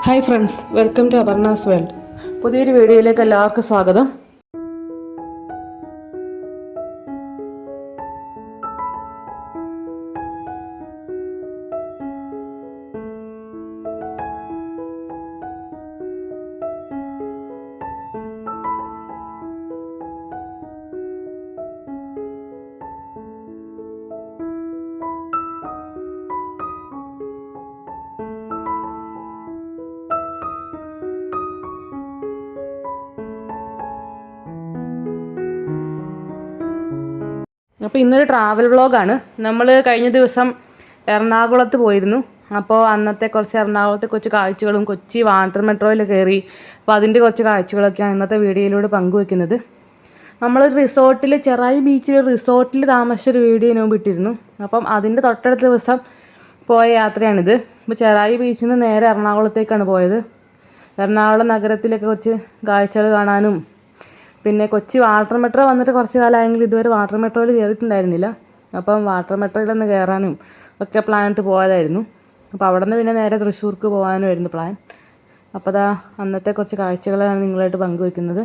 Hi friends, welcome to Aparna's world. പുതിയൊരു വീഡിയോയിലേക്ക് എല്ലാവർക്കും സ്വാഗതം. അപ്പോൾ ഇന്നൊരു ട്രാവൽ വ്ളോഗാണ്. നമ്മൾ കഴിഞ്ഞ ദിവസം എറണാകുളത്ത് പോയിരുന്നു. അപ്പോൾ അന്നത്തെ കുറച്ച് എറണാകുളത്തെ കുറച്ച് കാഴ്ചകളും കൊച്ചി വാട്ടർ മെട്രോയിൽ കയറി. അപ്പോൾ അതിൻ്റെ കുറച്ച് കാഴ്ചകളൊക്കെയാണ് ഇന്നത്തെ വീഡിയോയിലൂടെ പങ്കുവെക്കുന്നത്. നമ്മൾ റിസോർട്ടിൽ ചെറായി ബീച്ചിൽ റിസോർട്ടിൽ താമസിച്ചൊരു വീഡിയോ ഞാൻ ഇട്ടിരുന്നു. അപ്പം അതിൻ്റെ തൊട്ടടുത്ത ദിവസം പോയ യാത്രയാണിത്. അപ്പോൾ ചെറായി ബീച്ചിൽ നിന്ന് നേരെ എറണാകുളത്തേക്കാണ് പോയത്. എറണാകുളം നഗരത്തിലൊക്കെ കുറച്ച് കാഴ്ചകൾ കാണാനും പിന്നെ കൊച്ചി വാട്ടർ മെട്രോ വന്നിട്ട് കുറച്ച് കാലമായെങ്കിലും ഇതുവരെ വാട്ടർ മെട്രോയിൽ കയറിയിട്ടുണ്ടായിരുന്നില്ല. അപ്പം വാട്ടർ മെട്രോയിലൊന്ന് കയറാനും ഒക്കെ പ്ലാനിട്ട് പോയതായിരുന്നു. അപ്പോൾ അവിടെ നിന്ന് പിന്നെ നേരെ തൃശ്ശൂർക്ക് പോകാനുമായിരുന്നു പ്ലാൻ. അപ്പോൾ അതാ അന്നത്തെ കുറച്ച് കാഴ്ചകളാണ് നിങ്ങളായിട്ട് പങ്കുവെക്കുന്നത്.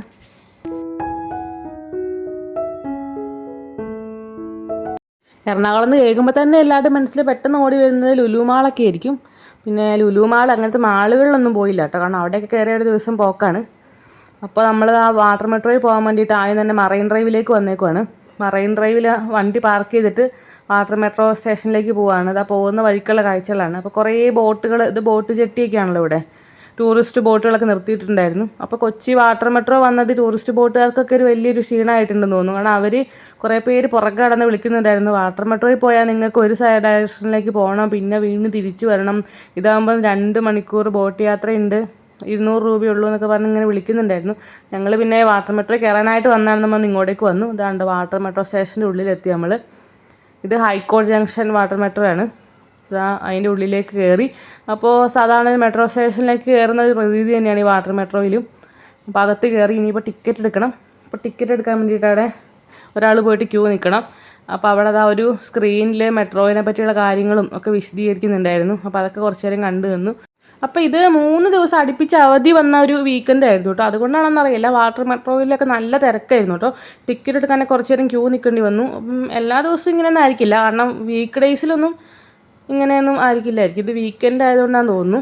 എറണാകുളം എന്ന് കേൾക്കുമ്പോൾ തന്നെ എല്ലാവരുടെയും മനസ്സിൽ പെട്ടെന്ന് ഓടി വരുന്നത് ലുലു മാളൊക്കെ ആയിരിക്കും. പിന്നെ ലുലു മാൾ അങ്ങനത്തെ മാളുകളിലൊന്നും പോയില്ല കേട്ടോ, കാരണം അവിടെയൊക്കെ കയറിയ ഒരു ദിവസം പോക്കാണ്. അപ്പോൾ നമ്മൾ ആ വാട്ടർ മെട്രോയിൽ പോകാൻ വേണ്ടിയിട്ട് ആദ്യം തന്നെ മറൈൻ ഡ്രൈവിലേക്ക് വന്നേക്കുവാണ്. മറൈൻ ഡ്രൈവിൽ വണ്ടി പാർക്ക് ചെയ്തിട്ട് വാട്ടർ മെട്രോ സ്റ്റേഷനിലേക്ക് പോവുകയാണ്. അതാ പോകുന്ന വഴിക്കുള്ള കാഴ്ചകളാണ്. അപ്പോൾ കുറേ ബോട്ടുകൾ, ഇത് ബോട്ട് ജെട്ടിയൊക്കെയാണല്ലോ ഇവിടെ, ടൂറിസ്റ്റ് ബോട്ടുകളൊക്കെ നിർത്തിയിട്ടുണ്ടായിരുന്നു. അപ്പോൾ കൊച്ചി വാട്ടർ മെട്രോ വന്നത് ടൂറിസ്റ്റ് ബോട്ടുകാർക്കൊക്കെ ഒരു വലിയൊരു ക്ഷീണമായിട്ടുണ്ടെന്ന് തോന്നുന്നു. കാരണം അവർ കുറേ പേര് പുറകെ കടന്ന് വിളിക്കുന്നുണ്ടായിരുന്നു, വാട്ടർ മെട്രോയിൽ പോയാൽ നിങ്ങൾക്ക് ഒരു സൈഡ് ഡയറക്ഷനിലേക്ക് പോകണം, പിന്നെ വീണ്ടും തിരിച്ചു വരണം, ഇതാകുമ്പോൾ 2 മണിക്കൂർ ബോട്ട് യാത്രയുണ്ട്, 200 രൂപയുള്ളൂ എന്നൊക്കെ പറഞ്ഞ് ഇങ്ങനെ വിളിക്കുന്നുണ്ടായിരുന്നു. ഞങ്ങൾ പിന്നെ വാട്ടർ മെട്രോ കയറാനായിട്ട് വന്നാണെന്ന് പറഞ്ഞ് ഇങ്ങോട്ടേക്ക് വന്നു. ഇതാണ്ട് വാട്ടർ മെട്രോ സ്റ്റേഷൻ്റെ ഉള്ളിലെത്തി നമ്മൾ. ഇത് ഹൈക്കോടതി ജംഗ്ഷൻ വാട്ടർ മെട്രോ ആണ്. ഇതാ അതിൻ്റെ ഉള്ളിലേക്ക് കയറി. അപ്പോൾ സാധാരണ മെട്രോ സ്റ്റേഷനിലേക്ക് കയറുന്ന ഒരു പ്രതീതി തന്നെയാണ് ഈ വാട്ടർ മെട്രോയിലും. അപ്പോൾ അകത്ത് കയറി ഇനിയിപ്പോൾ ടിക്കറ്റ് എടുക്കണം. അപ്പോൾ ടിക്കറ്റ് എടുക്കാൻ വേണ്ടിയിട്ട് അവിടെ ഒരാൾ പോയിട്ട് ക്യൂ നിൽക്കണം. അപ്പോൾ അവിടെ അതാ ഒരു സ്ക്രീനിൽ മെട്രോയിനെ പറ്റിയുള്ള കാര്യങ്ങളും ഒക്കെ വിശദീകരിക്കുന്നുണ്ടായിരുന്നു. അപ്പോൾ അതൊക്കെ കുറച്ച് നേരം കണ്ടു നിന്നു. അപ്പോൾ ഇത് 3 ദിവസം അടുപ്പിച്ച് അവധി വന്ന ഒരു വീക്കെൻഡ് ആയിരുന്നു കേട്ടോ. അതുകൊണ്ടാണെന്നറിയില്ല, വാട്ടർ മെട്രോയിലൊക്കെ നല്ല തിരക്കായിരുന്നു കേട്ടോ. ടിക്കറ്റ് എടുക്കാനൊക്കെ കുറച്ച് നേരം ക്യൂ നിൽക്കേണ്ടി വന്നു. എല്ലാ ദിവസവും ഇങ്ങനെയൊന്നും ആയിരിക്കില്ല, കാരണം വീക്ക് ഡേയ്സിലൊന്നും ഇങ്ങനെയൊന്നും ആയിരിക്കില്ലായിരിക്കും. ഇത് വീക്കെൻഡ് ആയതുകൊണ്ടാണെന്ന് തോന്നുന്നു.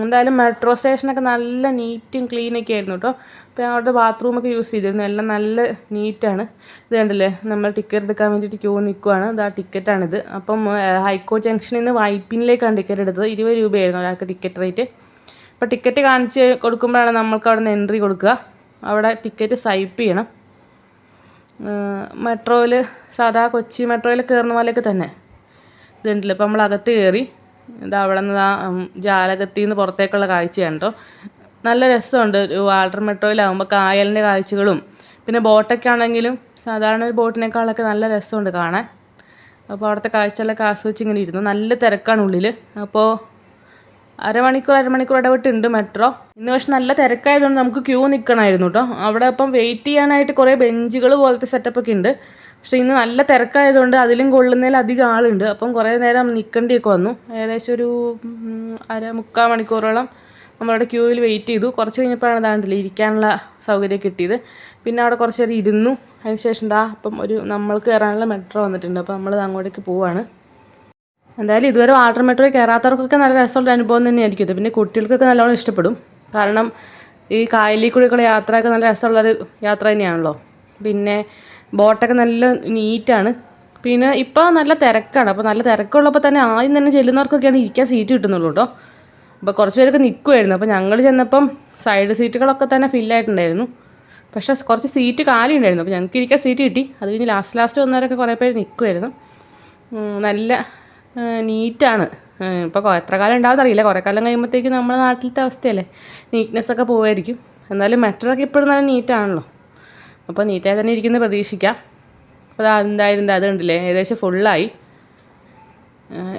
എന്തായാലും മെട്രോ സ്റ്റേഷനൊക്കെ നല്ല നീറ്റും ക്ലീനൊക്കെ ആയിരുന്നു കേട്ടോ. അപ്പോൾ അവിടുത്തെ ബാത്റൂമൊക്കെ യൂസ് ചെയ്തിരുന്നു, എല്ലാം നല്ല നീറ്റാണ്. ഇത് കണ്ടില്ലേ, നമ്മൾ ടിക്കറ്റ് എടുക്കാൻ വേണ്ടിയിട്ട് ക്യൂ നിൽക്കുവാണ്. ഇതാ ടിക്കറ്റാണിത്. അപ്പം ഹൈക്കോടതി ജംഗ്ഷനിൽ നിന്ന് വൈപ്പിനിലേക്കാണ് ടിക്കറ്റ് എടുത്തത്. 20 രൂപയായിരുന്നു ഒരാൾക്ക് ടിക്കറ്റ് റേറ്റ്. അപ്പോൾ ടിക്കറ്റ് കാണിച്ച് കൊടുക്കുമ്പോഴാണ് നമ്മൾക്ക് അവിടെ നിന്ന് എൻട്രി കൊടുക്കുക. അവിടെ ടിക്കറ്റ് സ്വൈപ്പ് ചെയ്യണം. മെട്രോയിൽ സാധാ കൊച്ചി മെട്രോയിൽ കയറുന്ന പോലെയൊക്കെ തന്നെ ഇതുണ്ടല്ലോ. ഇപ്പോൾ നമ്മൾ അകത്ത് കയറി. ഇത് അവിടെ നിന്ന് ജാലകത്തിൽ നിന്ന് പുറത്തേക്കുള്ള കാഴ്ചയാണ് കേട്ടോ. നല്ല രസമുണ്ട് വാട്ടർ മെട്രോയിലാകുമ്പോൾ. കായലിൻ്റെ കാഴ്ചകളും പിന്നെ ബോട്ടൊക്കെ ആണെങ്കിലും സാധാരണ ഒരു ബോട്ടിനേക്കാളൊക്കെ നല്ല രസമുണ്ട് കാണാൻ. അപ്പോൾ അവിടുത്തെ കാഴ്ചകളൊക്കെ ആസ്വദിച്ച് ഇങ്ങനെ ഇരുന്നു. നല്ല തിരക്കാണ് ഉള്ളിൽ. അപ്പോൾ അരമണിക്കൂർ ഇടവിട്ടുണ്ട് മെട്രോ. ഇന്ന് പക്ഷെ നല്ല തിരക്കായതുകൊണ്ട് നമുക്ക് ക്യൂ നിൽക്കണമായിരുന്നു കേട്ടോ. അവിടെ അപ്പം വെയിറ്റ് ചെയ്യാനായിട്ട് കുറേ ബെഞ്ചുകൾ പോലത്തെ സെറ്റപ്പൊക്കെ ഉണ്ട്. പക്ഷേ ഇന്ന് നല്ല തിരക്കായതുകൊണ്ട് അതിലും കൊള്ളുന്നതിലധികം ആളുണ്ട്. അപ്പം കുറേ നേരം നിൽക്കേണ്ടിയൊക്കെ വന്നു. ഏകദേശം ഒരു 3/4 മണിക്കൂറോളം നമ്മളവിടെ ക്യൂവിൽ വെയിറ്റ് ചെയ്തു. കുറച്ച് കഴിഞ്ഞപ്പോഴാണ് ഇതാണ്ടില്ല ഇരിക്കാനുള്ള സൗകര്യം കിട്ടിയത്. പിന്നെ അവിടെ കുറച്ച് നേരം ഇരുന്നു. അതിന് ശേഷം അപ്പം നമ്മൾക്ക് കയറാനുള്ള മെട്രോ വന്നിട്ടുണ്ട്. അപ്പോൾ നമ്മൾ അങ്ങോട്ടേക്ക് പോവാണ്. എന്തായാലും ഇതുവരെ വാട്ടർ മെട്രോയിൽ കയറാത്തവർക്കൊക്കെ നല്ല രസമുള്ള അനുഭവം തന്നെയായിരിക്കും ഇത്. പിന്നെ കുട്ടികൾക്കൊക്കെ നല്ലോണം ഇഷ്ടപ്പെടും, കാരണം ഈ കായലിൽ കൂടെയൊക്കെ യാത്രയൊക്കെ നല്ല രസമുള്ളൊരു യാത്ര തന്നെയാണല്ലോ. പിന്നെ ബോട്ടൊക്കെ നല്ല നീറ്റാണ്. പിന്നെ ഇപ്പോൾ നല്ല തിരക്കാണ്. അപ്പോൾ നല്ല തിരക്കുള്ളപ്പോൾ തന്നെ ആദ്യം തന്നെ ചെല്ലുന്നവർക്കൊക്കെയാണ് ഇരിക്കാൻ സീറ്റ് കിട്ടുന്നുള്ളൂ കേട്ടോ. അപ്പോൾ കുറച്ച് പേരൊക്കെ നിൽക്കുമായിരുന്നു. അപ്പോൾ ഞങ്ങൾ ചെന്നപ്പം സൈഡ് സീറ്റുകളൊക്കെ തന്നെ ഫില്ലായിട്ടുണ്ടായിരുന്നു. പക്ഷേ കുറച്ച് സീറ്റ് കാലി ഉണ്ടായിരുന്നു. അപ്പോൾ ഞങ്ങൾക്ക് ഇരിക്കാൻ സീറ്റ് കിട്ടി. അത് കഴിഞ്ഞ് ലാസ്റ്റ് വന്നവരൊക്കെ കുറേ പേര് നിൽക്കുമായിരുന്നു. നല്ല നീറ്റാണ്. ഇപ്പോൾ എത്ര കാലം ഉണ്ടാവുമെന്നറിയില്ല, കുറേ കാലം കഴിയുമ്പോഴത്തേക്കും നമ്മുടെ നാട്ടിലത്തെ അവസ്ഥയല്ലേ, നീറ്റ്നെസ്സൊക്കെ പോവുമായിരിക്കും. എന്നാലും മെട്രോ ഒക്കെ ഇപ്പോഴും നല്ല നീറ്റാണല്ലോ. അപ്പോൾ നീറ്റായി തന്നെ ഇരിക്കുന്ന പ്രതീക്ഷിക്കാം. അപ്പോൾ എന്തായാലും അത് കണ്ടില്ലേ, ഏകദേശം ഫുള്ളായി.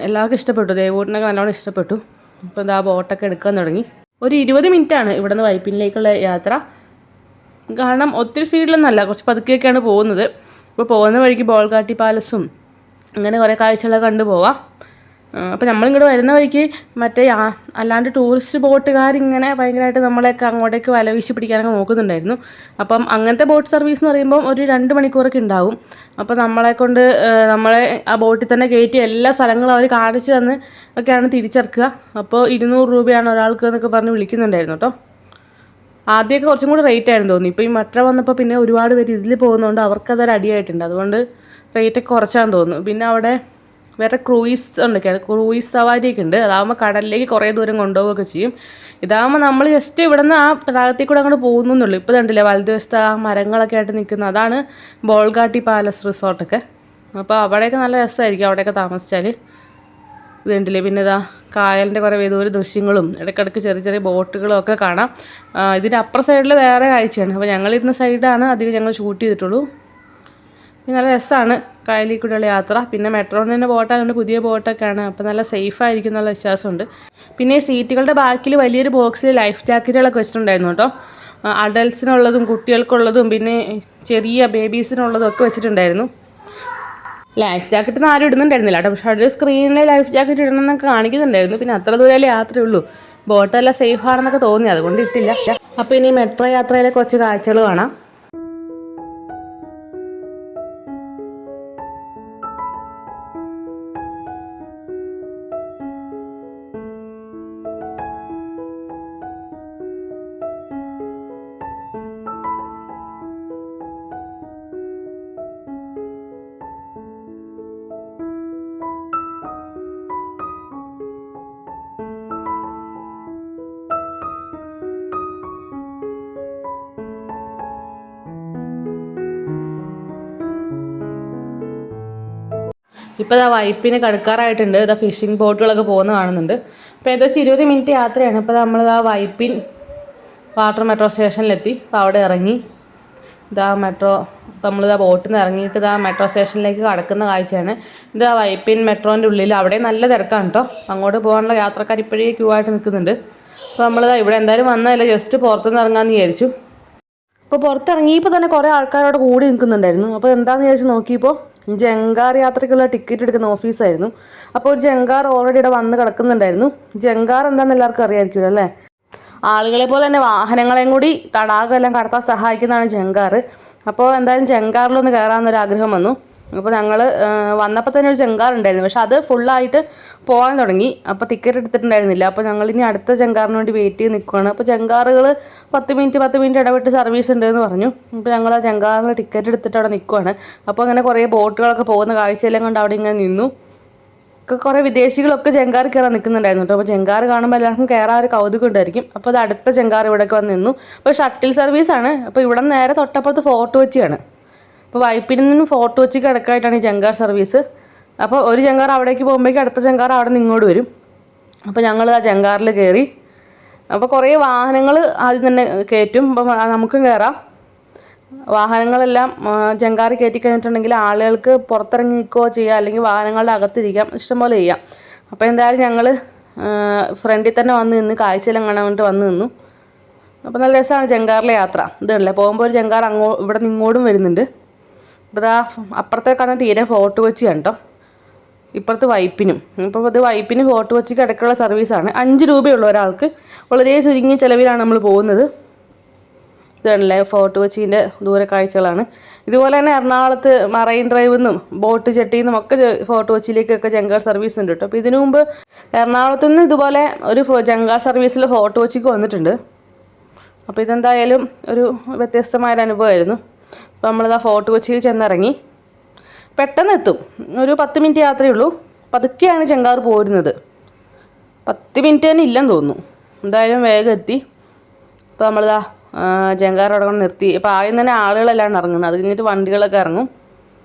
എല്ലാവർക്കും ഇഷ്ടപ്പെട്ടു, ദേവൂട്ടിനൊക്കെ നല്ലോണം ഇഷ്ടപ്പെട്ടു. അപ്പോൾ എന്താ ബോട്ടൊക്കെ എടുക്കാൻ തുടങ്ങി. ഒരു 20 മിനിറ്റാണ് ഇവിടെ നിന്ന് വൈപ്പിനിലേക്കുള്ള യാത്ര. കാരണം ഒത്തിരി സ്പീഡിലൊന്നുമല്ല, കുറച്ച് പതുക്കെയൊക്കെയാണ് പോകുന്നത്. ഇപ്പോൾ പോകുന്ന വഴിക്ക് ബോൾഗാട്ടി പാലസും അങ്ങനെ കുറേ കാഴ്ചകളൊക്കെ കണ്ടു പോവാം. അപ്പോൾ നമ്മളിങ്ങോട്ട് വരുന്ന വഴിക്ക് മറ്റേ അല്ലാണ്ട് ടൂറിസ്റ്റ് ബോട്ടുകാരിങ്ങനെ ഭയങ്കരമായിട്ട് നമ്മളെയൊക്കെ അങ്ങോട്ടേക്ക് വലവീശി പിടിക്കാനൊക്കെ നോക്കുന്നുണ്ടായിരുന്നു. അപ്പം അങ്ങനത്തെ ബോട്ട് സർവീസ് എന്ന് പറയുമ്പോൾ ഒരു 2 മണിക്കൂറൊക്കെ ഉണ്ടാവും. അപ്പോൾ നമ്മളെ ആ ബോട്ടിൽ തന്നെ കയറ്റി എല്ലാ സ്ഥലങ്ങളും അവർ കാണിച്ചു തന്ന് ഒക്കെയാണ് തിരിച്ചിറക്കുക. അപ്പോൾ 200 രൂപയാണ് ഒരാൾക്ക് എന്നൊക്കെ പറഞ്ഞ് വിളിക്കുന്നുണ്ടായിരുന്നു കേട്ടോ. ആദ്യമൊക്കെ കുറച്ചും കൂടി റേറ്റ് ആയിരുന്നു തോന്നി. ഇപ്പോൾ ഈ മെട്രോ വന്നപ്പോൾ പിന്നെ ഒരുപാട് പേര് ഇതിൽ പോകുന്നതുകൊണ്ട് അവർക്കതൊരു അടിയായിട്ടുണ്ട്. അതുകൊണ്ട് റേറ്റൊക്കെ കുറച്ചാന്ന് തോന്നുന്നു. പിന്നെ അവിടെ വേറെ ക്രൂയിസ് ഉണ്ടൊക്കെയാണ്, ക്രൂയിസ് സവാരിയൊക്കെ ഉണ്ട്. അതാകുമ്പോൾ കടലിലേക്ക് കുറേ ദൂരം കൊണ്ടുപോവുകയൊക്കെ ചെയ്യും. ഇതാകുമ്പോൾ നമ്മൾ ജസ്റ്റ് ഇവിടെ നിന്ന് ആ തടാകത്തിൽ കൂടെ അങ്ങോട്ട് പോകുന്നുള്ളൂ. ഇപ്പോൾ കണ്ടില്ലേ വലതുവശത്ത് ആ മരങ്ങളൊക്കെ ആയിട്ട് നിൽക്കുന്ന അതാണ് ബോൾഗാട്ടി പാലസ് റിസോർട്ടൊക്കെ. അപ്പോൾ അവിടെയൊക്കെ നല്ല രസമായിരിക്കും അവിടെയൊക്കെ താമസിച്ചാൽ. ഇത് കണ്ടില്ലേ, പിന്നെ ഇതാ കായലിൻ്റെ കുറേ ഏതൊരു ദൃശ്യങ്ങളും ഇടയ്ക്കിടയ്ക്ക് ചെറിയ ചെറിയ ബോട്ടുകളും ഒക്കെ കാണാം. ഇതിൻ്റെ അപ്പുറ സൈഡിൽ വേറെ കാഴ്ചയാണ്. അപ്പോൾ ഞങ്ങളിരുന്ന സൈഡാണ് അധികം ഞങ്ങൾ ഷൂട്ട് ചെയ്തിട്ടുള്ളൂ. പിന്നെ നല്ല രസമാണ് കായലിൽ കൂടെയുള്ള യാത്ര. പിന്നെ മെട്രോയിൽ തന്നെ ബോട്ടായതുകൊണ്ട് പുതിയ ബോട്ടൊക്കെയാണ്. അപ്പോൾ നല്ല സേഫായിരിക്കും എന്നുള്ള വിശ്വാസമുണ്ട്. പിന്നെ ഈ സീറ്റുകളുടെ ബാക്കിൽ വലിയൊരു ബോക്സിൽ ലൈഫ് ജാക്കറ്റുകളൊക്കെ വെച്ചിട്ടുണ്ടായിരുന്നു കേട്ടോ. അഡൽട്സിനുള്ളതും കുട്ടികൾക്കുള്ളതും പിന്നെ ചെറിയ ബേബീസിനുള്ളതും ഒക്കെ വെച്ചിട്ടുണ്ടായിരുന്നു. ലൈഫ് ജാക്കറ്റ് ആരും ഇടുന്നുണ്ടായിരുന്നില്ല കേട്ടോ. പക്ഷേ അവിടെ സ്ക്രീനിൽ ലൈഫ് ജാക്കറ്റ് ഇടണമെന്നൊക്കെ കാണിക്കുന്നുണ്ടായിരുന്നു. പിന്നെ അത്ര ദൂരമല്ലേ യാത്രയുള്ളൂ, ബോട്ടെല്ലാം സേഫാണെന്നൊക്കെ തോന്നി, അതുകൊണ്ട് ഇട്ടില്ല. അപ്പോൾ ഇനി മെട്രോ യാത്രയിലെ കുറച്ച് കാഴ്ചകൾ കാണാം. ഇപ്പോൾ ഇതാ വൈപ്പിന് കടക്കാറായിട്ടുണ്ട്. ഇതാ ഫിഷിംഗ് ബോട്ടുകളൊക്കെ പോകുന്ന കാണുന്നുണ്ട്. അപ്പോൾ ഏകദേശം 20 മിനിറ്റ് യാത്രയാണ്. ഇപ്പോൾ നമ്മളിതാ വൈപ്പിൻ വാട്ടർ മെട്രോ സ്റ്റേഷനിലെത്തി. അപ്പോൾ അവിടെ ഇറങ്ങി ഇതാ മെട്രോ, നമ്മളിതാ ബോട്ടിൽ നിന്ന് ഇറങ്ങിയിട്ട് ഇതാ മെട്രോ സ്റ്റേഷനിലേക്ക് കടക്കുന്ന കാഴ്ചയാണ്. ഇതാ വൈപ്പിൻ മെട്രോൻ്റെ ഉള്ളിൽ അവിടെ നല്ല തിരക്കാണ് കേട്ടോ. അങ്ങോട്ട് പോകാനുള്ള യാത്രക്കാർ ഇപ്പോഴേ ക്യൂ ആയിട്ട് നിൽക്കുന്നുണ്ട്. അപ്പോൾ നമ്മളിതാ ഇവിടെ എന്തായാലും വന്നതല്ല, ജസ്റ്റ് പുറത്തുനിന്ന് ഇറങ്ങാമെന്ന് വിചാരിച്ചു. അപ്പോൾ പുറത്തിറങ്ങിയപ്പോൾ തന്നെ കുറേ ആൾക്കാരോട് കൂടി നിൽക്കുന്നുണ്ടായിരുന്നു. അപ്പോൾ എന്താണെന്ന് വിചാരിച്ച് നോക്കിയപ്പോൾ ജങ്കാർ യാത്രയ്ക്കുള്ള ടിക്കറ്റ് എടുക്കുന്ന ഓഫീസായിരുന്നു. അപ്പോൾ ഒരു ജങ്കാർ ഓൾറെഡി ഇവിടെ വന്ന് കിടക്കുന്നുണ്ടായിരുന്നു. ജങ്കാർ എന്താണെന്ന് എല്ലാവർക്കും അറിയാമായിരിക്കുമല്ലോ അല്ലേ. ആളുകളെ പോലെ തന്നെ വാഹനങ്ങളെയും കൂടി തടാകമെല്ലാം കടത്താൻ സഹായിക്കുന്നതാണ് ജങ്കാർ. അപ്പോൾ എന്തായാലും ജങ്കാറിലൊന്ന് കയറാമെന്നൊരു ആഗ്രഹം വന്നു. അപ്പോൾ ഞങ്ങൾ വന്നപ്പോൾ തന്നെ ഒരു ജങ്കാർ ഉണ്ടായിരുന്നു, പക്ഷെ അത് ഫുള്ളായിട്ട് പോകാൻ തുടങ്ങി. അപ്പോൾ ടിക്കറ്റ് എടുത്തിട്ടുണ്ടായിരുന്നില്ല. അപ്പോൾ ഞങ്ങളിനി അടുത്ത ജങ്കാറിന് വേണ്ടി വെയിറ്റ് ചെയ്ത് നിൽക്കുകയാണ്. അപ്പോൾ ജങ്കാറുകൾ 10 മിനിറ്റ് ഇടവിട്ട് സർവീസ് ഉണ്ടെന്ന് പറഞ്ഞു. അപ്പോൾ ഞങ്ങൾ ആ ജങ്കാറിന് ടിക്കറ്റ് എടുത്തിട്ട് അവിടെ നിൽക്കുകയാണ്. അപ്പോൾ അങ്ങനെ കുറേ ബോട്ടുകളൊക്കെ പോകുന്ന കാഴ്ചയെല്ലാം കൊണ്ട് അവിടെ ഇങ്ങനെ നിന്നു. കുറേ വിദേശികളൊക്കെ ജങ്കാർ കയറാൻ നിൽക്കുന്നുണ്ടായിരുന്നു കേട്ടോ. അപ്പോൾ ജങ്കാർ കാണുമ്പോൾ എല്ലാവർക്കും കയറാൻ ഒരു കൗതുകം ഉണ്ടായിരിക്കും. അപ്പോൾ അത് അടുത്ത ജങ്കാർ ഇവിടേക്ക് വന്ന് നിന്നു. അപ്പോൾ ഷട്ടിൽ സർവീസാണ്. അപ്പോൾ ഇവിടെ നേരെ തൊട്ടപ്പുറത്ത് ഫോർട്ട് കൊച്ചിയാണ്. അപ്പോൾ വൈപ്പിൽ നിന്നും ഫോർട്ട് കൊച്ചിക്ക് ഇടയ്ക്കായിട്ടാണ് ഈ ജങ്കാർ സർവീസ്. അപ്പോൾ ഒരു ജങ്കാർ അവിടേക്ക് പോകുമ്പോഴേക്കും അടുത്ത ജങ്കാർ അവിടെ നിന്ന് ഇങ്ങോട്ട് വരും. അപ്പോൾ ഞങ്ങൾ ആ ജങ്കാറിൽ കയറി. അപ്പോൾ കുറേ വാഹനങ്ങൾ ആദ്യം തന്നെ കയറ്റും. അപ്പോൾ നമുക്കും കയറാം. വാഹനങ്ങളെല്ലാം ജങ്കാറി കയറ്റി കഴിഞ്ഞിട്ടുണ്ടെങ്കിൽ ആളുകൾക്ക് പുറത്തിറങ്ങി നിൽക്കുകയോ ചെയ്യാം, അല്ലെങ്കിൽ വാഹനങ്ങളുടെ അകത്തിരിക്കാം, ഇഷ്ടംപോലെ ചെയ്യാം. അപ്പോൾ എന്തായാലും ഞങ്ങൾ ഫ്രണ്ടിൽ തന്നെ വന്ന് നിന്ന് കാഴ്ചയെല്ലാം കാണാൻ വേണ്ടിയിട്ട് വന്ന് നിന്നു. അപ്പോൾ നല്ല രസമാണ് ജങ്കാറിലെ യാത്ര. ഇതല്ലേ പോകുമ്പോൾ ഒരു ജങ്കാർ ഇവിടെ നിന്ന് ഇങ്ങോട്ടും വരുന്നുണ്ട്. അപ്പോൾ ഇതാ അപ്പുറത്തേക്കാണ് തീരെ ഫോർട്ട് കൊച്ചിയാണ് കേട്ടോ, ഇപ്പുറത്ത് വൈപ്പിനും. ഇപ്പോൾ ഇത് വൈപ്പിനും ഫോർട്ട് കൊച്ചിക്ക് ഇടയ്ക്കുള്ള സർവീസാണ്. 5 രൂപയുള്ളൂ ഒരാൾക്ക്. വളരെ ചുരുങ്ങിയ ചിലവിലാണ് നമ്മൾ പോകുന്നത്. ഇതാണല്ലേ ഫോർട്ട് കൊച്ചീൻ്റെ ദൂര കാഴ്ചകളാണ്. ഇതുപോലെ തന്നെ എറണാകുളത്ത് മറൈൻ ഡ്രൈവിൽ നിന്നും ബോട്ട് ചെട്ടിയിൽ നിന്നും ഒക്കെ ഫോർട്ട് കൊച്ചിയിലേക്കൊക്കെ ജങ്കാർ സർവീസ് ഉണ്ട് കേട്ടോ. അപ്പോൾ ഇതിനു മുമ്പ് എറണാകുളത്ത് നിന്ന് ഇതുപോലെ ഒരു ജങ്കാർ സർവീസിൽ ഫോർട്ട് കൊച്ചിക്ക് വന്നിട്ടുണ്ട്. അപ്പോൾ ഇതെന്തായാലും ഒരു വ്യത്യസ്തമായൊരു അനുഭവമായിരുന്നു. അപ്പോൾ നമ്മളിതാ ഫോർട്ട് കൊച്ചിയിൽ ചെന്നിറങ്ങി. പെട്ടെന്ന് എത്തും, ഒരു 10 മിനിറ്റ് യാത്രയേ ഉള്ളൂ. പതുക്കെയാണ് ജങ്കാർ പോരുന്നത്. 10 മിനിറ്റ് തന്നെ ഇല്ലെന്ന് തോന്നുന്നു. എന്തായാലും വേഗം എത്തി. അപ്പോൾ നമ്മളിതാ ജങ്കാർ അവിടെ നിർത്തി. അപ്പോൾ ആദ്യം തന്നെ ആളുകളെല്ലാം ഇറങ്ങുന്നത്, അത് കഴിഞ്ഞിട്ട് വണ്ടികളൊക്കെ ഇറങ്ങും.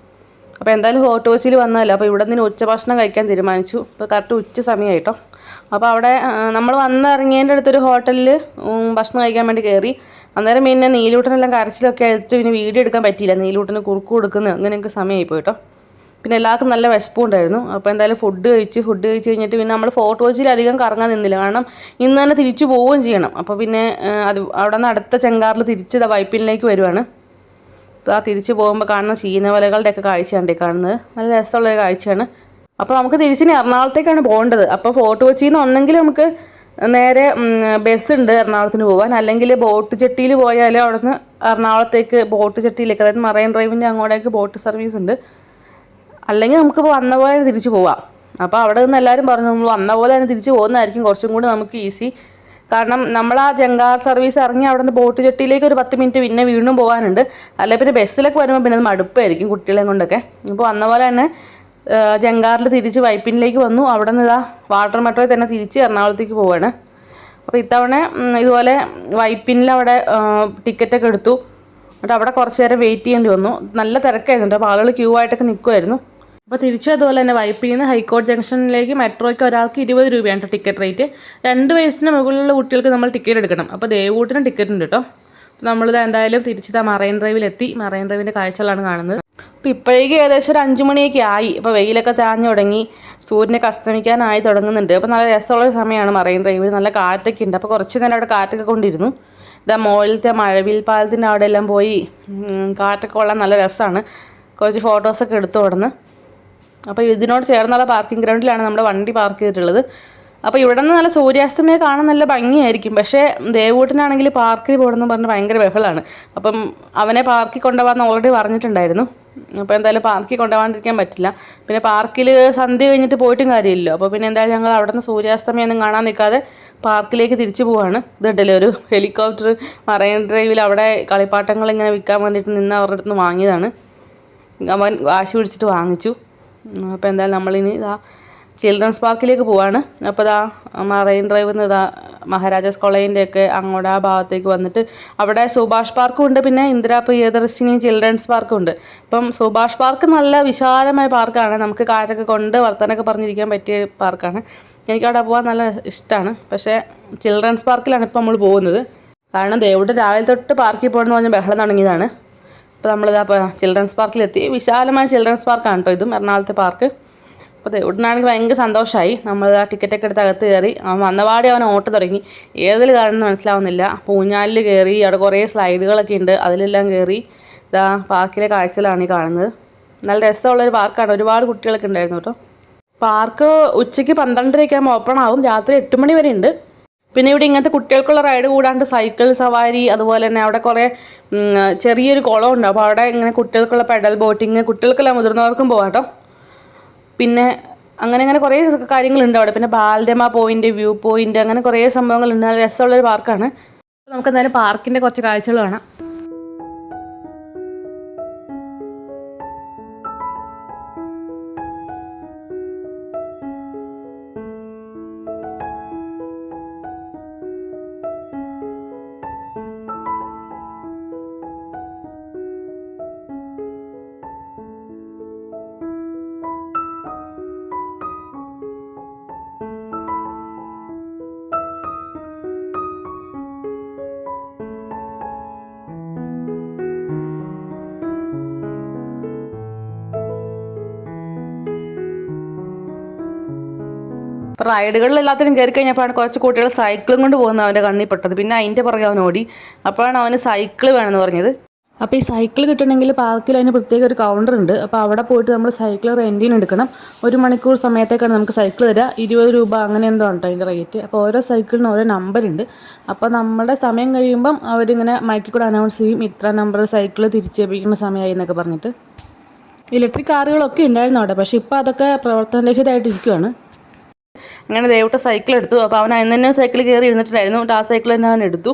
അപ്പോൾ എന്തായാലും ഫോർട്ട് കൊച്ചിയിൽ വന്നതല്ല, അപ്പോൾ ഇവിടെ നിന്ന് ഉച്ചഭക്ഷണം കഴിക്കാൻ തീരുമാനിച്ചു. ഇപ്പോൾ കറക്റ്റ് ഉച്ച സമയമായിട്ടോ. അപ്പോൾ അവിടെ നമ്മൾ വന്നിറങ്ങിയതിൻ്റെ അടുത്തൊരു ഹോട്ടലിൽ ഭക്ഷണം കഴിക്കാൻ വേണ്ടി കയറി. അന്നേരം പിന്നെ നീലൂട്ടനെല്ലാം കരച്ചിലൊക്കെ ആയിട്ട് പിന്നെ വീഡിയോ എടുക്കാൻ പറ്റിയില്ല. നീലൂട്ടന് കുറുക്ക് കൊടുക്കുന്നത് അങ്ങനെയൊക്കെ സമയമായി പോയിട്ടോ. പിന്നെ എല്ലാവർക്കും നല്ല വിശപ്പും ഉണ്ടായിരുന്നു. അപ്പോൾ എന്തായാലും ഫുഡ് കഴിച്ച് കഴിഞ്ഞിട്ട് പിന്നെ നമ്മൾ ഫോർട്ട് കൊച്ചിയിൽ അധികം കറങ്ങാൻ നിന്നില്ല, കാരണം ഇന്ന് തന്നെ തിരിച്ചു പോവുകയും ചെയ്യണം. അപ്പോൾ പിന്നെ അവിടെ നിന്ന് അടുത്ത ചെങ്കാറിൽ തിരിച്ച് വൈപ്പിനിലേക്ക് വരുവാണ്. ആ തിരിച്ച് പോകുമ്പോൾ കാണുന്ന ചീനവലകളുടെയൊക്കെ കാഴ്ചയാണ് കാണുന്നത്. നല്ല രസമുള്ളൊരു കാഴ്ചയാണ്. അപ്പോൾ നമുക്ക് തിരിച്ചിനി എറണാകുളത്തേക്കാണ് പോകേണ്ടത്. അപ്പോൾ ഫോർട്ട് കൊച്ചിയിൽ നിന്ന് ഒന്നെങ്കിൽ നമുക്ക് നേരെ ബസ്സുണ്ട് എറണാകുളത്തിന് പോകാൻ, അല്ലെങ്കിൽ ബോട്ട് ജെട്ടിയിൽ പോയാൽ അവിടെ നിന്ന് എറണാകുളത്തേക്ക് ബോട്ട് ജെട്ടിയിലേക്ക്, അതായത് മറൈൻ ഡ്രൈവിൻ്റെ അങ്ങോട്ടേക്ക് ബോട്ട് സർവീസ് ഉണ്ട്. അല്ലെങ്കിൽ നമുക്ക് വന്ന പോലെ തിരിച്ച് പോവാം. അപ്പോൾ അവിടെ നിന്ന് എല്ലാവരും പറഞ്ഞു നമ്മൾ വന്ന പോലെ തന്നെ തിരിച്ച് പോകുന്നതായിരിക്കും കുറച്ചും കൂടി നമുക്ക് ഈസി. കാരണം നമ്മൾ ആ ജങ്കാർ സർവീസ് ഇറങ്ങി അവിടെ നിന്ന് ബോട്ട് ജെട്ടിയിലേക്ക് ഒരു 10 മിനിറ്റ് പിന്നെ വീണ്ടും പോകാനുണ്ട്. അല്ലെങ്കിൽ പിന്നെ ബസ്സിലൊക്കെ വരുമ്പോൾ പിന്നെ അത് മടുപ്പായിരിക്കും കുട്ടികളെ കൊണ്ടൊക്കെ. ഇപ്പോൾ വന്ന പോലെ തന്നെ ജങ്കാറിൽ തിരിച്ച് വൈപ്പിനിലേക്ക് വന്നു. അവിടെ നിന്ന് ഇതാ വാട്ടർ മെട്രോയിൽ തന്നെ തിരിച്ച് എറണാകുളത്തേക്ക് പോവാണ്. അപ്പോൾ ഇത്തവണ ഇതുപോലെ വൈപ്പിനിൽ അവിടെ ടിക്കറ്റൊക്കെ എടുത്തു. എന്നിട്ട് അവിടെ കുറച്ച് നേരം വെയിറ്റ് ചെയ്യേണ്ടി വന്നു. നല്ല തിരക്കായിരുന്നു. അപ്പോൾ ആളുകൾ ക്യൂ ആയിട്ടൊക്കെ നിൽക്കുമായിരുന്നു. അപ്പോൾ തിരിച്ചും അതുപോലെ തന്നെ വൈപ്പിൽ നിന്ന് ഹൈക്കോടതി ജംഗ്ഷനിലേക്ക് മെട്രോയ്ക്ക് ഒരാൾക്ക് 20 രൂപയാണ് ടിക്കറ്റ് റേറ്റ്. 2 വയസ്സിന് മുകളിലുള്ള കുട്ടികൾക്ക് നമ്മൾ ടിക്കറ്റ് എടുക്കണം. അപ്പോൾ ദേവൂട്ടിനും ടിക്കറ്റ് ഉണ്ട് കേട്ടോ. അപ്പോൾ നമ്മളിത് എന്തായാലും തിരിച്ചിതാ മറൈൻ ഡ്രൈവിലെത്തി. മറൈൻ ഡ്രൈവിൻ്റെ കാഴ്ചകളാണ് കാണുന്നത്. അപ്പോൾ ഇപ്പോഴേക്ക് ഏകദേശം ഒരു 5 മണിയൊക്കെ ആയി. അപ്പോൾ വെയിലൊക്കെ താഞ്ഞു തുടങ്ങി, സൂര്യനൊക്കെ അസ്തമിക്കാനായി തുടങ്ങുന്നുണ്ട്. അപ്പോൾ നല്ല രസമുള്ള സമയമാണ് മറൈൻ ഡ്രൈവിൽ. നല്ല കാറ്റൊക്കെ ഉണ്ട്. അപ്പോൾ കുറച്ച് നേരം അവിടെ കാറ്റൊക്കെ കൊണ്ടിരുന്നു. ഇതാ മുകളിലത്തെ മഴവിൽ പാലത്തിൻ്റെ അവിടെ എല്ലാം പോയി കാറ്റൊക്കെ കൊള്ളാൻ നല്ല രസമാണ്. കുറച്ച് ഫോട്ടോസൊക്കെ എടുത്തു അവിടുന്ന്. അപ്പോൾ ഇതിനോട് ചേർന്നുള്ള പാർക്കിംഗ് ഗ്രൗണ്ടിലാണ് നമ്മുടെ വണ്ടി പാർക്ക് ചെയ്തിട്ടുള്ളത്. അപ്പോൾ ഇവിടെ നിന്ന് നല്ല സൂര്യാസ്തമയം കാണാൻ നല്ല ഭംഗിയായിരിക്കും. പക്ഷേ ദേവൂട്ടിനാണെങ്കിൽ പാർക്കിൽ പോകണമെന്ന് പറഞ്ഞ് ഭയങ്കര ബഹളമാണ്. അപ്പം അവനെ പാർക്കിൽ കൊണ്ടുപോകാമെന്ന് ഓൾറെഡി പറഞ്ഞിട്ടുണ്ടായിരുന്നു. അപ്പോൾ എന്തായാലും പാർക്കിൽ കൊണ്ടുപോകാണ്ടിരിക്കാൻ പറ്റില്ല. പിന്നെ പാർക്കിൽ സന്ധ്യ കഴിഞ്ഞിട്ട് പോയിട്ടും കാര്യമില്ലല്ലോ. അപ്പോൾ പിന്നെ എന്തായാലും ഞങ്ങൾ അവിടെ നിന്ന് സൂര്യാസ്തമയം ഒന്നും കാണാൻ നിൽക്കാതെ പാർക്കിലേക്ക് തിരിച്ചു പോവാണ്. ഇതുണ്ടല്ലോ ഒരു ഹെലികോപ്റ്റർ മറൈൻ ഡ്രൈവിൽ അവിടെ കളിപ്പാട്ടങ്ങൾ ഇങ്ങനെ വിൽക്കാൻ വേണ്ടിയിട്ട് നിന്ന് അവരുടെ അടുത്ത് നിന്ന് വാങ്ങിയതാണ്. അവൻ വാശി പിടിച്ചിട്ട് വാങ്ങിച്ചു. അപ്പോൾ എന്തായാലും നമ്മളിനി ഇതാ ചിൽഡ്രൻസ് പാർക്കിലേക്ക് പോവാണ്. അപ്പോൾ ഇതാ മറൈൻ ഡ്രൈവിൽ നിന്ന് ഇതാ മഹാരാജാസ് കോളേജിൻ്റെയൊക്കെ അങ്ങോട്ട് ആ ഭാഗത്തേക്ക് വന്നിട്ട് അവിടെ സുഭാഷ് പാർക്കും ഉണ്ട്, പിന്നെ ഇന്ദിരാ പ്രിയദർശിനി ചിൽഡ്രൻസ് പാർക്കും ഉണ്ട്. അപ്പം സുഭാഷ് പാർക്ക് നല്ല വിശാലമായ പാർക്കാണ്. നമുക്ക് കാറ്റൊക്കെ കൊണ്ട് വർത്തമാനമൊക്കെ പറഞ്ഞിരിക്കാൻ പറ്റിയ പാർക്കാണ്. എനിക്കവിടെ പോകാൻ നല്ല ഇഷ്ടമാണ്. പക്ഷേ ചിൽഡ്രൻസ് പാർക്കിലാണ് ഇപ്പോൾ നമ്മൾ പോകുന്നത്. കാരണം ദേവുടെ രാവിലെ തൊട്ട് പാർക്കിൽ പോകണമെന്ന് പറഞ്ഞാൽ ബഹളം തുടങ്ങിയതാണ്. അപ്പോൾ നമ്മളിതാ ചിൽഡ്രൻസ് പാർക്കിലെത്തി. വിശാലമായ ചിൽഡ്രൻസ് പാർക്കാണ് കേട്ടോ ഇതും, എറണാകുളത്തെ പാർക്ക്. അപ്പോൾ ദേവുടനാണെങ്കിൽ ഭയങ്കര സന്തോഷമായി. നമ്മൾ ആ ടിക്കറ്റൊക്കെ എടുത്ത് അകത്ത് കയറി. അവൻ വന്നപാടെ അവൻ ഓട്ട് തുടങ്ങി. ഏതിൽ കാണുമെന്ന് മനസ്സിലാവുന്നില്ല. അപ്പോൾ ഊഞ്ഞാലിൽ കയറി. അവിടെ കുറേ സ്ലൈഡുകളൊക്കെ ഉണ്ട്, അതിലെല്ലാം കയറി. ഇതാ പാർക്കിലെ കാഴ്ചകളാണ് ഈ കാണുന്നത്. നല്ല രസമുള്ളൊരു പാർക്കാണ്. ഒരുപാട് കുട്ടികളൊക്കെ ഉണ്ടായിരുന്നു കേട്ടോ. പാർക്ക് ഉച്ചയ്ക്ക് 12:30 ആകുമ്പോൾ ഓപ്പൺ ആവും. രാത്രി 8 മണി വരെ ഉണ്ട്. പിന്നെ ഇവിടെ ഇങ്ങനത്തെ കുട്ടികൾക്കുള്ള റൈഡ് കൂടാണ്ട് സൈക്കിൾ സവാരി, അതുപോലെ തന്നെ അവിടെ കുറേ ചെറിയൊരു കുളം ഉണ്ട്. അപ്പോൾ അവിടെ ഇങ്ങനെ കുട്ടികൾക്കുള്ള പെഡൽ ബോട്ടിങ്, കുട്ടികൾക്കല്ല മുതിർന്നവർക്കും പോകാം കേട്ടോ. പിന്നെ അങ്ങനെ കുറേ കാര്യങ്ങളുണ്ട് അവിടെ. പിന്നെ ബാലരമ പോയിന്റ്, വ്യൂ പോയിന്റ്, അങ്ങനെ കുറേ സംഭവങ്ങളുണ്ട്. നല്ല രസമുള്ളൊരു പാർക്കാണ്. നമുക്ക് എന്തായാലും പാർക്കിൻ്റെ കുറച്ച് കാഴ്ചകൾ കാണാം. അപ്പോൾ റൈഡുകളിൽ എല്ലാത്തിനും കയറി കഴിഞ്ഞപ്പോഴാണ് കുറച്ച് കുട്ടികൾ സൈക്കിളും കൊണ്ട് പോകുന്നത് അവൻ്റെ കണ്ണിൽ പെട്ടത്. പിന്നെ അതിൻ്റെ പുറകെ അവൻ ഓടി. അപ്പോഴാണ് അവന് സൈക്കിൾ വേണമെന്ന് പറഞ്ഞത്. അപ്പോൾ ഈ സൈക്കിൾ കിട്ടണമെങ്കിൽ പാർക്കിൽ അതിന് പ്രത്യേക ഒരു കൗണ്ടർ ഉണ്ട്. അപ്പോൾ അവിടെ പോയിട്ട് നമ്മൾ സൈക്കിൾ റെൻറ്റിന് എടുക്കണം. 1 മണിക്കൂർ സമയത്തേക്കാണ് നമുക്ക് സൈക്കിൾ തരിക. 20 രൂപ അങ്ങനെ എന്തോ ഉണ്ടോ അതിൻ്റെ റേറ്റ്. അപ്പോൾ ഓരോ സൈക്കിളിനും ഓരോ നമ്പറുണ്ട്. അപ്പോൾ നമ്മുടെ സമയം കഴിയുമ്പം അവരിങ്ങനെ മൈക്കിൽ കൂടെ അനൗൺസ് ചെയ്യും, ഇത്ര നമ്പർ സൈക്കിൾ തിരിച്ചേൽപ്പിക്കുന്ന സമയമായി എന്നൊക്കെ പറഞ്ഞിട്ട്. ഇലക്ട്രിക് കാറുകളൊക്കെ ഉണ്ടായിരുന്നു അവിടെ, പക്ഷേ ഇപ്പോൾ അതൊക്കെ പ്രവർത്തനരഹിതമായിട്ട് ഇരിക്കുകയാണ്. അങ്ങനെ ദേവൂട്ട സൈക്കിൾ എടുത്തു. അപ്പോൾ അവൻ അതിന് തന്നെ സൈക്കിൾ കയറി ഇരുന്നിട്ടുണ്ടായിരുന്നു. ആ സൈക്കിൾ തന്നെ അവൻ എടുത്തു.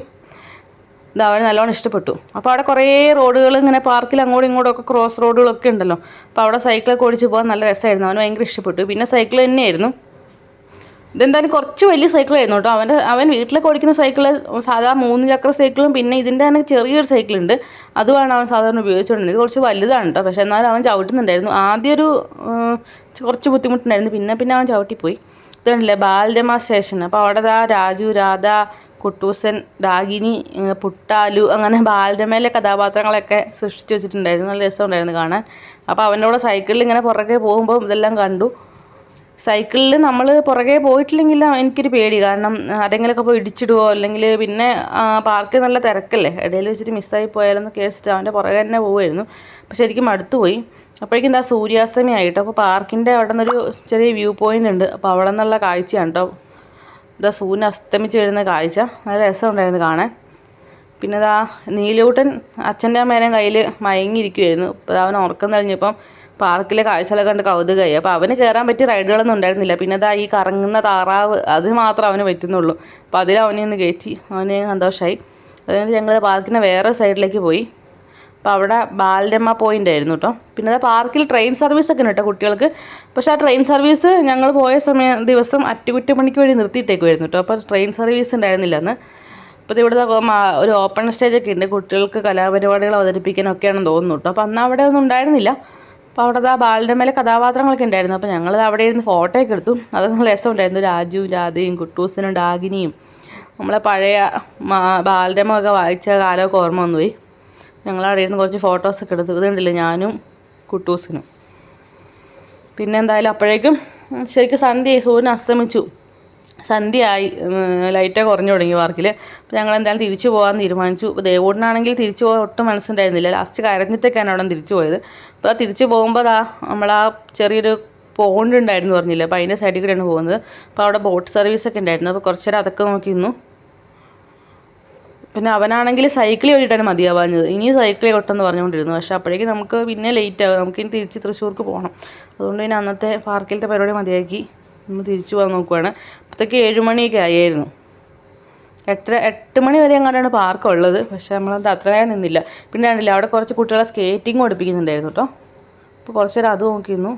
ഇത് അവന് നല്ലോണം ഇഷ്ടപ്പെട്ടു. അപ്പോൾ അവിടെ കുറേ റോഡുകൾ ഇങ്ങനെ പാർക്കിൽ അങ്ങോട്ടും ഇങ്ങോട്ടും ഒക്കെ ക്രോസ് റോഡുകളൊക്കെ ഉണ്ടല്ലോ. അപ്പോൾ അവിടെ സൈക്കിളൊക്കെ ഓടിച്ച് പോകാൻ നല്ല രസമായിരുന്നു. അവന് ഭയങ്കര ഇഷ്ടപ്പെട്ടു. പിന്നെ സൈക്കിൾ തന്നെയായിരുന്നു. ഇതെന്തായാലും കുറച്ച് വലിയ സൈക്കിളായിരുന്നു കേട്ടോ. അവൻ വീട്ടിലൊക്കെ ഓടിക്കുന്ന സൈക്കിൾ സാധാ 3 ചക്ര സൈക്കിളും പിന്നെ ഇതിൻ്റെ തന്നെ ചെറിയൊരു സൈക്കിളുണ്ട്, അതുമാണ് അവൻ സാധാരണ ഉപയോഗിച്ചുകൊണ്ടിരുന്നത്. ഇത് കുറച്ച് വലുതാണ് കേട്ടോ. പക്ഷേ എന്നാലും അവൻ ചവിട്ടുന്നുണ്ടായിരുന്നു. ആദ്യം ഒരു കുറച്ച് ബുദ്ധിമുട്ടുണ്ടായിരുന്നു. പിന്നെ അവൻ ചവിട്ടിപ്പോയി. ഇതുണ്ടല്ലേ ബാലരമ സ്റ്റേഷൻ. അപ്പോൾ അവിടെ രാജു, രാധ, കുട്ടൂസൻ, രാഗിനി, പുട്ടാലു, അങ്ങനെ ബാലരമയിലെ കഥാപാത്രങ്ങളൊക്കെ സൃഷ്ടിച്ച് വെച്ചിട്ടുണ്ടായിരുന്നു. നല്ല രസമുണ്ടായിരുന്നു കാണാൻ. അപ്പോൾ അവൻ്റെ കൂടെ സൈക്കിളിൽ ഇങ്ങനെ പുറകെ പോകുമ്പോൾ ഇതെല്ലാം കണ്ടു. സൈക്കിളിൽ നമ്മൾ പുറകെ പോയിട്ടില്ലെങ്കിൽ എനിക്കൊരു പേടി, കാരണം ആരെങ്കിലുമൊക്കെ പോയി ഇടിച്ചിടുവോ, അല്ലെങ്കിൽ പിന്നെ പാർക്കിൽ നല്ല തിരക്കല്ലേ, ഇടയിൽ വെച്ചിട്ട് മിസ്സായി പോയാലെന്ന് കേസിട്ട് അവൻ്റെ പുറകെ തന്നെ പോവുമായിരുന്നു. പക്ഷെ ശരിക്കും മടുത്തുപോയി. അപ്പോഴേക്കും എന്താ സൂര്യാസ്തമയമായിട്ടോ. അപ്പോൾ പാർക്കിൻ്റെ അവിടെ നിന്നൊരു ചെറിയ വ്യൂ പോയിൻ്റ് ഉണ്ട്. അപ്പോൾ അവിടെ നിന്നുള്ള കാഴ്ചയാണ് കേട്ടോ ഇതാ സൂര്യൻ അസ്തമിച്ച് വരുന്ന കാഴ്ച. നല്ല രസമുണ്ടായിരുന്നു കാണാൻ. പിന്നെ ഇതാ നീലൂട്ടൻ അച്ഛൻ്റെ അമ്മേനെയും കയ്യിൽ മയങ്ങിയിരിക്കുമായിരുന്നു. അപ്പോൾ അവൻ ഉറക്കം കഴിഞ്ഞപ്പം പാർക്കിലെ കാഴ്ചകളൊക്കെ കണ്ട് കൗതുകമായി. അപ്പോൾ അവന് കയറാൻ പറ്റിയ റൈഡുകളൊന്നും ഉണ്ടായിരുന്നില്ല. പിന്നെ ഇതാ ഈ കറങ്ങുന്ന താറാവ്, അത് മാത്രം അവന് പറ്റുന്നുള്ളൂ. അപ്പോൾ അതിൽ അവനെ ഒന്ന് കയറ്റി, അവന് സന്തോഷമായി. അതുകൊണ്ട് ഞങ്ങൾ പാർക്കിൻ്റെ വേറെ സൈഡിലേക്ക് പോയി. അപ്പോൾ അവിടെ ബാലരമ പോയിൻ്റ് ആയിരുന്നു കേട്ടോ. പിന്നെ അത് പാർക്കിൽ ട്രെയിൻ സർവീസൊക്കെ ഉണ്ട് കേട്ടോ കുട്ടികൾക്ക്. പക്ഷേ ആ ട്രെയിൻ സർവീസ് ഞങ്ങൾ പോയ ദിവസം അറ്റകുറ്റപ്പണിക്ക് വേണ്ടി നിർത്തിയിട്ടേക്കുമായിരുന്നു കേട്ടോ. അപ്പോൾ ട്രെയിൻ സർവീസ് ഉണ്ടായിരുന്നില്ല അന്ന്. അപ്പോൾ ഇവിടെ ഒരു ഓപ്പൺ സ്റ്റേജൊക്കെ ഉണ്ട്, കുട്ടികൾക്ക് കലാപരിപാടികൾ അവതരിപ്പിക്കാനൊക്കെയാണെന്ന് തോന്നുന്നു കേട്ടോ. അപ്പോൾ അന്ന് അവിടെ ഒന്നും ഉണ്ടായിരുന്നില്ല. അപ്പോൾ അവിടെ ആ ബാലരമയിലെ കഥാപാത്രങ്ങളൊക്കെ ഉണ്ടായിരുന്നു. അപ്പോൾ ഞങ്ങൾ അവിടെ ഇരുന്ന് ഫോട്ടോയൊക്കെ എടുത്തു. അതൊക്കെ രസമുണ്ടായിരുന്നു. രാജു, രാധയും, കുട്ടൂസനും, ഡാഗിനിയും, നമ്മളെ പഴയ ബാലരമ ഒക്കെ വായിച്ച കാലമൊക്കെ ഓർമ്മ വന്നുപോയി. ഞങ്ങളവിടെ ഇരുന്ന് കുറച്ച് ഫോട്ടോസൊക്കെ എടുത്തു. ഇതുണ്ടല്ലോ ഞാനും കുട്ടൂസിനും. പിന്നെ എന്തായാലും അപ്പോഴേക്കും ശരിക്കും സന്ധ്യയായി, സൂര്യൻ അസ്തമിച്ചു, സന്ധ്യയായി, ലൈറ്റൊക്കെ കുറഞ്ഞു തുടങ്ങി പാർക്കിൽ. അപ്പോൾ ഞങ്ങൾ എന്തായാലും തിരിച്ചു പോകാൻ തീരുമാനിച്ചു. അപ്പോൾ ദേവൂട്ടനാണെങ്കിൽ തിരിച്ചു പോകാൻ ഒട്ടും മനസ്സുണ്ടായിരുന്നില്ല. ലാസ്റ്റ് കരഞ്ഞിട്ടൊക്കെയാണ് അവിടെ തിരിച്ചു പോയത്. അപ്പോൾ ആ തിരിച്ചു പോകുമ്പോൾ നമ്മളാ ചെറിയൊരു പോണ്ട് ഉണ്ടായിരുന്നു പറഞ്ഞില്ല, അപ്പോൾ അതിൻ്റെ സൈഡിൽ കൂടെയാണ് പോകുന്നത്. അപ്പോൾ അവിടെ ബോട്ട് സർവീസൊക്കെ ഉണ്ടായിരുന്നു. അപ്പോൾ കുറച്ച് നേരം അതൊക്കെ നോക്കി നിന്നു. പിന്നെ അവനാണെങ്കിൽ സൈക്കിൾ ഓടിയിട്ടാണ് മതിയാവാഞ്ഞത്. ഇനി സൈക്കിൾ ഓട്ടെന്ന് പറഞ്ഞുകൊണ്ടിരുന്നു. പക്ഷേ അപ്പോഴേക്കും നമുക്ക് പിന്നെ ലേറ്റ് ആകും, നമുക്കിനി തിരിച്ച് തൃശ്ശൂർക്ക് പോകണം. അതുകൊണ്ട് പിന്നെ അന്നത്തെ പാർക്കിലത്തെ പരിപാടി മതിയാക്കി നമ്മൾ തിരിച്ചു പോകാൻ നോക്കുവാണ്. അപ്പോഴത്തേക്ക് 7 മണിയൊക്കെ ആയിരുന്നു. 8 മണി വരെ അങ്ങോട്ടാണ് പാർക്ക് ഉള്ളത്. പക്ഷേ നമ്മളത് അത്ര നേരം നിന്നില്ല. പിന്നെ കണ്ടില്ല അവിടെ കുറച്ച് കുട്ടികളെ സ്കേറ്റിംഗ് പഠിപ്പിക്കുന്നുണ്ടായിരുന്നു കേട്ടോ. അപ്പോൾ കുറച്ച് നേരം അത് നോക്കിയിരുന്നു.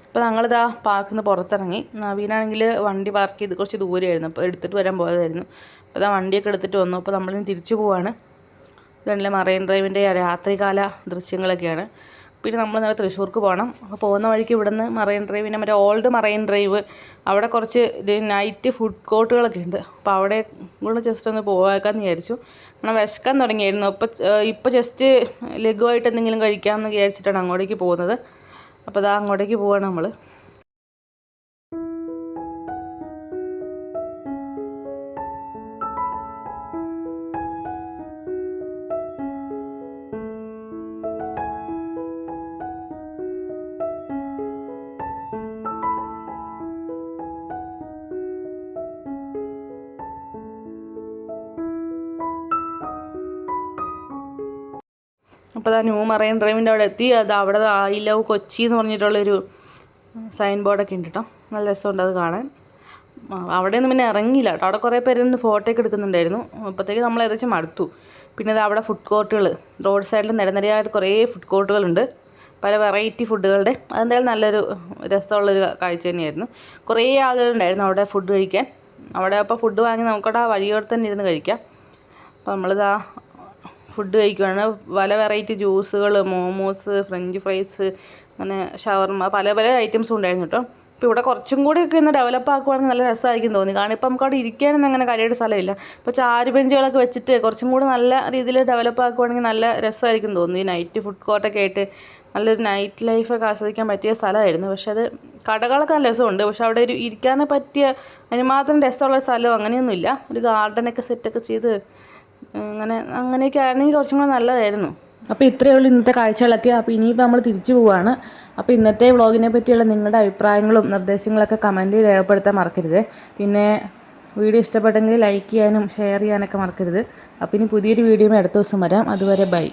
അപ്പോൾ ഞങ്ങളിതാ പാർക്കിൽ നിന്ന് പുറത്തിറങ്ങി. നവീനാണെങ്കിൽ വണ്ടി പാർക്ക് ചെയ്ത് കുറച്ച് ദൂരമായിരുന്നു, അപ്പോൾ എടുത്തിട്ട് വരാൻ പോയതായിരുന്നു. അപ്പോൾ അതാ വണ്ടിയൊക്കെ എടുത്തിട്ട് വന്നു. അപ്പോൾ നമ്മളിനി തിരിച്ചു പോവാണ്. ഇതല്ലേ മറൈൻ ഡ്രൈവിൻ്റെ രാത്രികാല ദൃശ്യങ്ങളൊക്കെയാണ്. പിന്നെ നമ്മൾ നേരെ തൃശ്ശൂർക്ക് പോകണം. അപ്പോൾ പോകുന്ന വഴിക്ക് ഇവിടെ നിന്ന് മറൈൻ ഡ്രൈവിൻ്റെ മറ്റേ ഓൾഡ് മറൈൻ ഡ്രൈവ്, അവിടെ കുറച്ച് നൈറ്റ് ഫുഡ് കോർട്ടുകളൊക്കെ ഉണ്ട്. അപ്പോൾ അവിടെ കൂടെ ജസ്റ്റ് ഒന്ന് പോകാമെന്ന് വിചാരിച്ചു. കാരണം വിശക്കാൻ തുടങ്ങിയായിരുന്നു. ഇപ്പോൾ ജസ്റ്റ് ലഘുവായിട്ട് എന്തെങ്കിലും കഴിക്കാമെന്ന് വിചാരിച്ചിട്ടാണ് അങ്ങോട്ടേക്ക് പോകുന്നത്. അപ്പോൾ അതാ അങ്ങോട്ടേക്ക് പോവാണ് നമ്മൾ. അപ്പോൾ അതാ ന്യൂ മറൈൻ ഡ്രൈവിൻ്റെ അവിടെ എത്തി. അത് അവിടെ ഐ ലവ് കൊച്ചി എന്ന് പറഞ്ഞിട്ടുള്ളൊരു സൈൻ ബോർഡൊക്കെ ഉണ്ട് കേട്ടോ. നല്ല രസമുണ്ട് അത് കാണാൻ. അവിടെ നിന്ന് പിന്നെ ഇറങ്ങിയില്ല കേട്ടോ. അവിടെ കുറേ പേര് നിന്ന് ഫോട്ടോ ഒക്കെ എടുക്കുന്നുണ്ടായിരുന്നു. അപ്പോഴത്തേക്ക് നമ്മൾ ഏകദേശം മടുത്തു. പിന്നെ അത് അവിടെ ഫുഡ് കോർട്ടുകൾ, റോഡ് സൈഡിൽ നിരനിരയായിട്ട് കുറേ ഫുഡ് കോർട്ടുകളുണ്ട്, പല വെറൈറ്റി ഫുഡുകളുടെ. അതെന്തായാലും നല്ലൊരു രസമുള്ളൊരു കാഴ്ച തന്നെയായിരുന്നു. കുറേ ആളുകളുണ്ടായിരുന്നു അവിടെ ഫുഡ് കഴിക്കാൻ. അവിടെ അപ്പോൾ ഫുഡ് വാങ്ങി നമുക്കവിടെ ആ വഴിയോടെ തന്നെ ഇരുന്ന് കഴിക്കാം. അപ്പോൾ നമ്മളിതാ ഫുഡ് കഴിക്കുകയാണ്. പല വെറൈറ്റി ജ്യൂസുകൾ, മോമോസ്, ഫ്രഞ്ച് ഫ്രൈസ്, അങ്ങനെ ഷവർമ, പല പല ഐറ്റംസും ഉണ്ടായിരുന്നു കേട്ടോ. അപ്പോൾ ഇവിടെ കുറച്ചും കൂടിയൊക്കെ ഒന്ന് ഡെവലപ്പ് ആക്കുവാണെങ്കിൽ നല്ല രസമായിരിക്കും തോന്നി. കാരണം ഇപ്പം നമുക്ക് അവിടെ ഇരിക്കാനൊന്നും അങ്ങനെ കാര്യമായിട്ട് സ്ഥലമില്ല. ഇപ്പോൾ ചാരു ബെഞ്ചുകളൊക്കെ വെച്ചിട്ട് കുറച്ചും കൂടി നല്ല രീതിയിൽ ഡെവലപ്പ് ആക്കുവാണെങ്കിൽ നല്ല രസമായിരിക്കും തോന്നി. നൈറ്റ് ഫുഡ് കോർട്ടൊക്കെ ആയിട്ട് നല്ലൊരു നൈറ്റ് ലൈഫൊക്കെ ആസ്വദിക്കാൻ പറ്റിയ സ്ഥലമായിരുന്നു. പക്ഷേ അത് കടകളൊക്കെ നല്ല രസമുണ്ട്. പക്ഷെ അവിടെ ഒരു ഇരിക്കാനെ പറ്റിയ അതിന് മാത്രം രസമുള്ള സ്ഥലം അങ്ങനെയൊന്നുമില്ല. ഒരു ഗാർഡനൊക്കെ സെറ്റൊക്കെ ചെയ്ത് അങ്ങനെയൊക്കെ ആണെങ്കിൽ കുറച്ചും കൂടെ നല്ലതായിരുന്നു. അപ്പോൾ ഇത്രയേ ഉള്ളൂ ഇന്നത്തെ കാഴ്ചകളൊക്കെ. അപ്പോൾ ഇനിയിപ്പോൾ നമ്മൾ തിരിച്ചു പോവുകയാണ്. അപ്പോൾ ഇന്നത്തെ വ്ളോഗിനെ പറ്റിയുള്ള നിങ്ങളുടെ അഭിപ്രായങ്ങളും നിർദ്ദേശങ്ങളൊക്കെ കമൻറ്റിൽ രേഖപ്പെടുത്താൻ മറക്കരുത്. പിന്നെ വീഡിയോ ഇഷ്ടപ്പെട്ടെങ്കിൽ ലൈക്ക് ചെയ്യാനും ഷെയർ ചെയ്യാനൊക്കെ മറക്കരുത്. അപ്പോൾ ഇനി പുതിയൊരു വീഡിയോ അടുത്ത ദിവസം വരാം. അതുവരെ ബൈ.